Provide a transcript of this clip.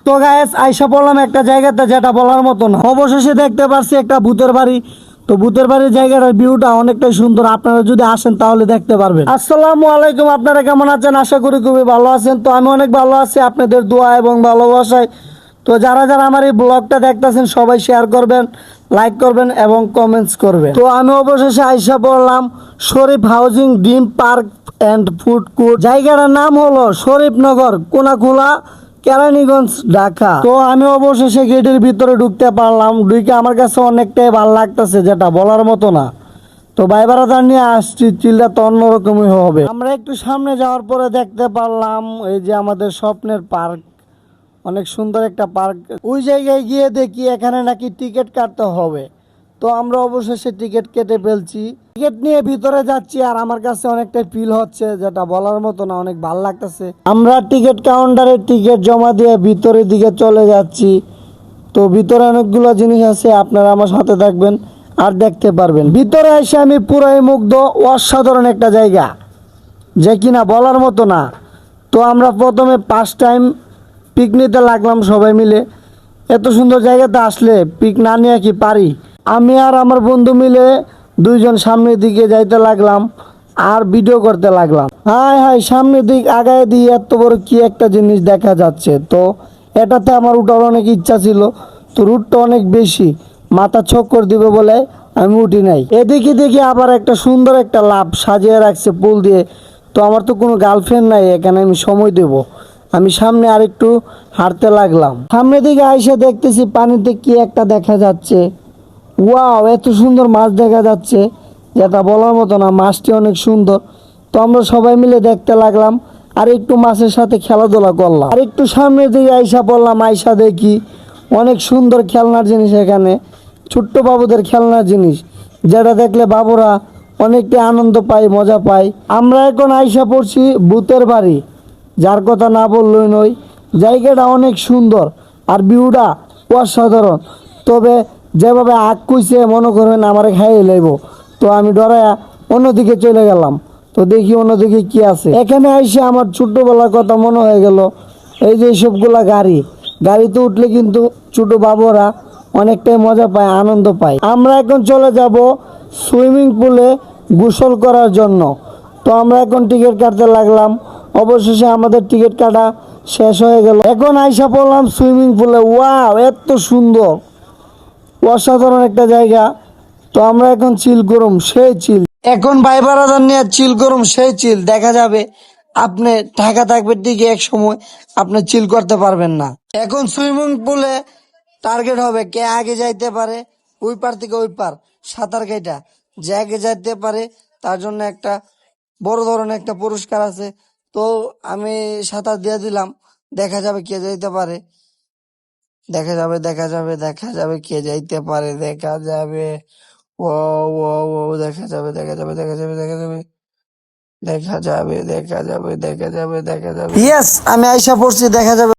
তো গাইস আইসা পড়লাম একটা জায়গাতে যেটা বলার মতো না। অবশেষে দেখতে পাচ্ছি একটা ভূতের বাড়ি। তো ভূতের বাড়ির জায়গাটার ভিউটা অনেকটাই সুন্দর, আপনারা যদি আসেন তাহলে দেখতে পারবেন। আসসালামু আলাইকুম, আপনারা কেমন আছেন? আশা করি খুবই ভালো আছেন। তো আমি অনেক ভালো আছি আপনাদের দোয়া এবং ভালোবাসায়। তো যারা যারা আমার এই ব্লগটা দেখতেছেন সবাই শেয়ার করবেন, লাইক করবেন এবং কমেন্টস করবেন। তো আমি অবশেষে আইসা পড়লাম Sharif housing dream park and food court. জায়গাটার নাম হলো শরীফনগর, কোনাকুলা, কেরানীগঞ্জ, ঢাকা। তো আমি অবশেষে গেটের ভিতরে ঢুকতে পারলাম। ঢুকে আমার কাছে অনেকটাই ভালো লাগতেছে, যেটা বলার মতো না। তো ভাই বারাদার নিয়ে আসছি, চিলটা তো অন্যরকমই হবে। আমরা একটু সামনে যাওয়ার পরে দেখতে পারলাম এই যে আমাদের স্বপ্নের পার্ক, অনেক সুন্দর একটা পার্ক। ওই জায়গায় গিয়ে দেখি এখানে নাকি টিকিট কাটতে হবে। তো আমরা অবশেষে টিকিট কেটে ফেলছি, টিকিট নিয়ে ভিতরে যাচ্ছি। আর আমার কাছে অনেকটা ফিল হচ্ছে, যেটা বলার মতো না, অনেক ভালো লাগতেছে। আমরা টিকিট কাউন্টারে টিকিট জমা দিয়ে ভিতরের দিকে চলে যাচ্ছি। তো ভিতরে অনেকগুলো জিনিস আছে, আপনারা আমার সাথে থাকবেন আর দেখতে পারবেন। ভিতরে এসে আমি পুরাই মুগ্ধ, অসাধারণ একটা জায়গা যে কিনা বলার মতো না। তো আমরা প্রথমে ফার্স্ট টাইম পিক নিতে লাগলাম সবাই মিলে। এত সুন্দর জায়গাতে আসলে পিক না নিয়ে কি পারি? আমি আর আমার বন্ধু মিলে দুইজন সামনের দিকে যাইতে লাগলাম আর ভিডিও করতে লাগলাম। হাই হাই, সামনের দিক আগায় দিয়ে এত বড় কি একটা জিনিস দেখা যাচ্ছে। তো এটাতে আমার উঠার অনেক ইচ্ছা ছিল। তো রুটটা অনেক বেশি, মাথা চক্কর দিবে বলে আমি উঠি নাই। এদিকে দেখি আবার একটা সুন্দর একটা লাভ সাজিয়ে রাখছে পুল দিয়ে। তো আমার তো কোনো গার্লফ্রেন্ড নাই, এখানে আমি সময় দেব। আমি সামনে আরেকটু হাঁটতে লাগলাম। সামনের দিকে আইসা দেখতেছি পানিতে কি একটা দেখা যাচ্ছে। ওয়াও, এত সুন্দর মাছ দেখা যাচ্ছে যেটা বলার মতো না। মাছটি অনেক সুন্দর। তো আমরা সবাই মিলে দেখতে লাগলাম আর একটু মাছের সাথে খেলাধুলা করলাম। আর একটু সামনের দিকে আইসা পড়লাম। আইসা দেখি অনেক সুন্দর খেলনার জিনিস এখানে, ছোট্ট বাবুদের খেলনার জিনিস, যেটা দেখলে বাবুরা অনেকটা আনন্দ পায়, মজা পায়। আমরা এখন আইসা পড়ছি ভূতের বাড়ি, যার কথা না বললেই নয়। জায়গাটা অনেক সুন্দর আর ভিউটা অসাধারণ। তবে যেভাবে আগ কইছে মনে করবেন আমারে খাইয়ে লইব। তো আমি ডরায়া অন্যদিকে চলে গেলাম। তো দেখি অন্যদিকে কি আছে। এখানে আইসে আমার ছোট্টবেলার কথা মনে হয়ে গেল। এই যে সবগুলা গাড়িতে উঠলে কিন্তু ছোট বাবুরা অনেকটাই মজা পায়, আনন্দ পায়। আমরা এখন চলে যাব সুইমিং পুলে গোসল করার জন্য। তো আমরা এখন টিকিট কাটতে লাগলাম। অবশেষে আমাদের টিকিট কাটা শেষ হয়ে গেল। এখন আইসা পড়লাম সুইমিং পুলে। ওয়াও, এত সুন্দর, অসাধারণ একটা জায়গা। তো আমরা এখন চিল করুম, সেই চিল। এখন ভাই বারাদার নিয়ে চিল করুম, সেই চিল। দেখা যাবে আপনি ঢাকা থাকবে ঠিকই, এক সময় আপনি চিল করতে পারবেন না। এখন সুইমিং পুলে টার্গেট হবে কে আগে যাইতে পারে, ওই পার থেকে ওই পার সাঁতার কাটা যে আগে যাইতে পারে তার জন্য একটা বড় ধরনের একটা পুরস্কার আছে। তো আমি সাঁতার দিয়ে দিলাম, দেখা যাবে কে যাইতে পারে। দেখা যাবে কে যাইতে পারে, দেখা যাবে। ও ও ও দেখা যাবে। ইয়েস, আমি আইসা পড়ছি, দেখা যাবে।